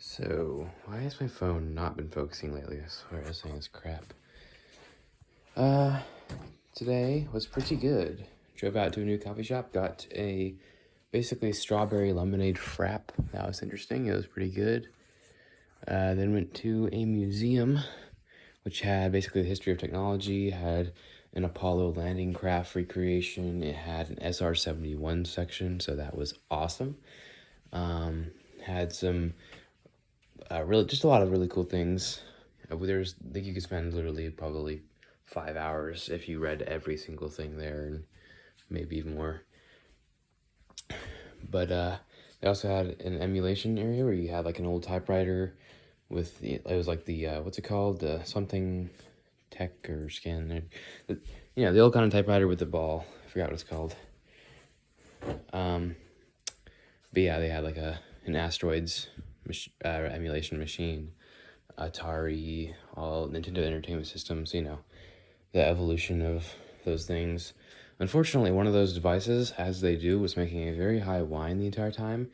So, why has my phone not been focusing lately? I swear I was saying this crap. Today was pretty good. Drove out to a new coffee shop, got a basically strawberry lemonade frap. That was interesting. It was pretty good. Then went to a museum, which had basically the history of technology, had an Apollo landing craft recreation. It had an SR-71 section, so that was awesome. Had some really just a lot of really cool things. There's I think you could spend literally probably 5 hours if you read every single thing there, and maybe even more. But they also had an emulation area where you had like an old typewriter with it was like the what's it called, the something tech or scan, the old kind of typewriter with the ball. I forgot what it's called. But yeah, they had like an asteroids emulation machine, Atari, all Nintendo Entertainment Systems, the evolution of those things. Unfortunately, one of those devices, as they do, was making a very high whine the entire time,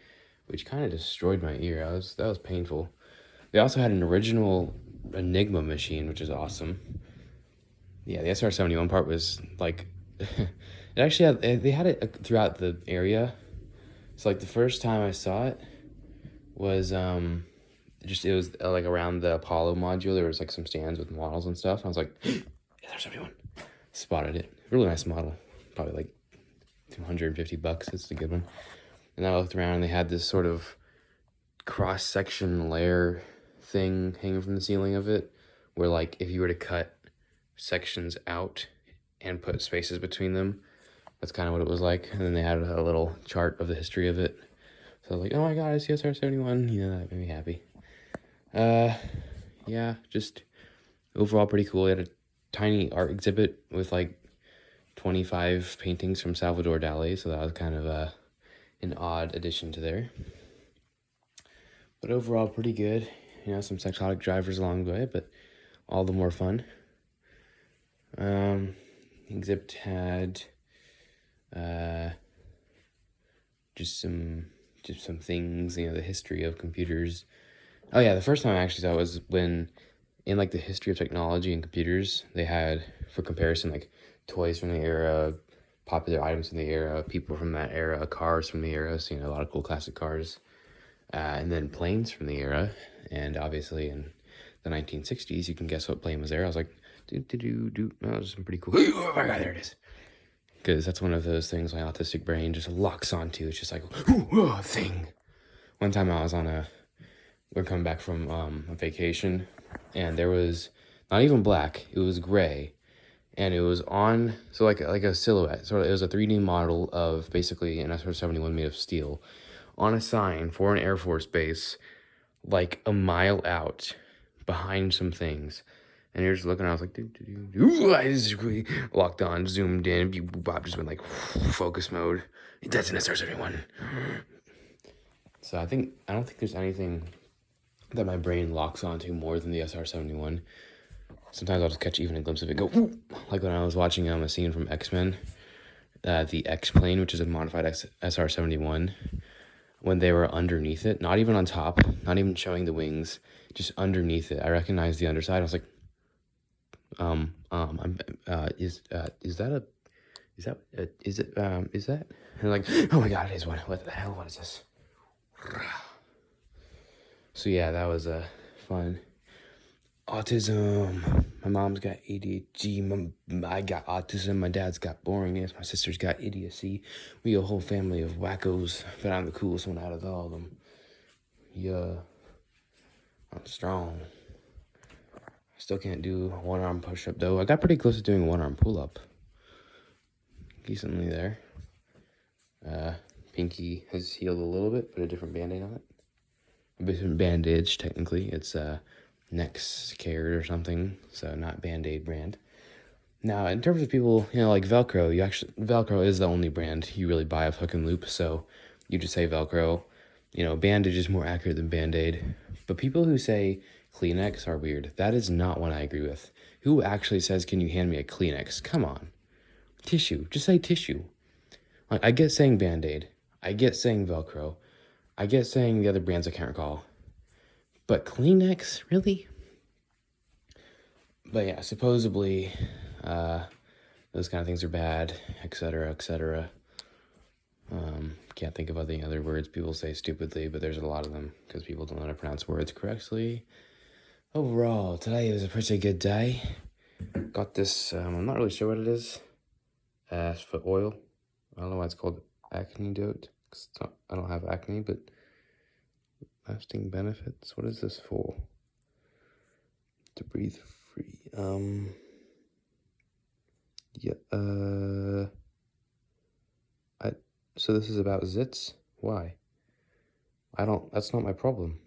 which kind of destroyed my ear. That was painful. They also had an original Enigma machine, which is awesome. Yeah, the SR-71 part was like, it actually they had it throughout the area. So like the first time I saw it was it was like around the Apollo module. There was like some stands with models and stuff. I was like, SR-71. Spotted it. Really nice model. Probably like $250. It's a good one. And then I looked around and they had this sort of cross-section layer thing hanging from the ceiling of it, where like if you were to cut sections out and put spaces between them, that's kind of what it was like. And then they had a little chart of the history of it. So I was like, oh my god, it's SR-71. That made me happy. Yeah, just overall pretty cool. They had a tiny art exhibit with like 25 paintings from Salvador Dali, so that was kind of an odd addition to there. But overall, pretty good. Some psychotic drivers along the way, but all the more fun. Exhibit had just some things, the history of computers. Oh yeah, the first time I actually saw it was when, in like the history of technology and computers, they had, for comparison, like toys from the era, popular items from the era, people from that era, cars from the era, so a lot of cool classic cars, and then planes from the era. And obviously in the 1960s, you can guess what plane was there. I was like, that was some pretty cool. Oh my god, there it is. Because that's one of those things my autistic brain just locks onto. It's just like, a thing. One time we're coming back from a vacation, and there was not even black, it was gray, and it was on, so like a silhouette, so it was a 3D model of basically an SR-71 made of steel on a sign for an Air Force base, like a mile out behind some things. And you're just looking, I was like, I just locked on, zoomed in, Bob just went like focus mode. That's an SR-71. So I don't think there's anything that my brain locks onto more than the SR-71. Sometimes I'll just catch even a glimpse of it, go, ooh, like when I was watching a scene from X-Men, the X-Plane, which is a modified SR-71, when they were underneath it, not even on top, not even showing the wings, just underneath it. I recognized the underside. I was like, is that? And like, oh my god, it is one. What the hell? What is this? So yeah, that was fun. Autism. My mom's got ADHD. I got autism. My dad's got boringness. My sister's got idiocy. We a whole family of wackos, but I'm the coolest one out of all of them. Yeah, I'm strong. Still can't do one arm push up though. I got pretty close to doing one arm pull up. Decently there. Pinky has healed a little bit, put a different band-aid on it. A different bandage, technically. It's Next Cared or something, so not Band-Aid brand. Now, in terms of people, like Velcro, Velcro is the only brand you really buy of hook and loop, so you just say Velcro. Bandage is more accurate than Band-Aid. But people who say Kleenex are weird. That is not one I agree with. Who actually says, can you hand me a Kleenex? Come on. Tissue. Just say tissue. Like, I get saying Band-Aid. I get saying Velcro. I get saying the other brands I can't recall. But Kleenex, really? But yeah, supposedly, those kind of things are bad, etc., etc. Can't think of any other words people say stupidly, but there's a lot of them because people don't know how to pronounce words correctly. Overall, today was a pretty good day. Got this, I'm not really sure what it is. For oil. I don't know why it's called acne dote. I don't have acne, but lasting benefits. What is this for? To breathe free. Yeah. So this is about zits. Why? That's not my problem.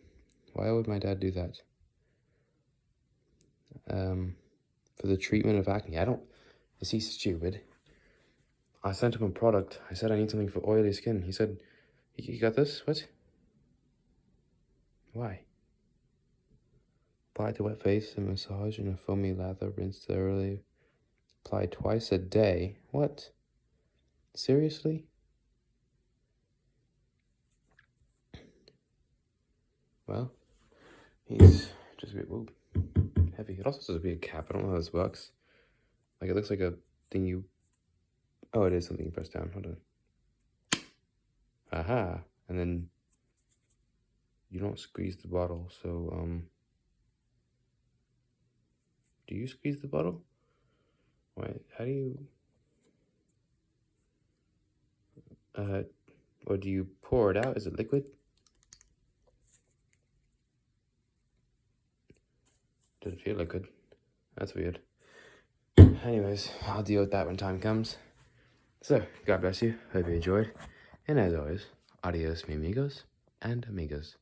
Why would my dad do that? For the treatment of acne. Is he stupid? I sent him a product. I said I need something for oily skin. He said, you got this? What? Why? Apply to wet face and massage in a foamy lather. Rinse thoroughly. Apply twice a day. What? Seriously? Well, he's just a bit heavy. It also has to be a cap. I don't know how this works. Like, it looks like a thing you... Oh, it is something you press down. Hold on. Aha. And then you don't squeeze the bottle. So, do you squeeze the bottle? Wait, how do you... Or do you pour it out? Is it liquid? Doesn't feel liquid. That's weird. Anyways, I'll deal with that when time comes. So, God bless you. Hope you enjoyed. And as always, adios, mi amigos and amigas.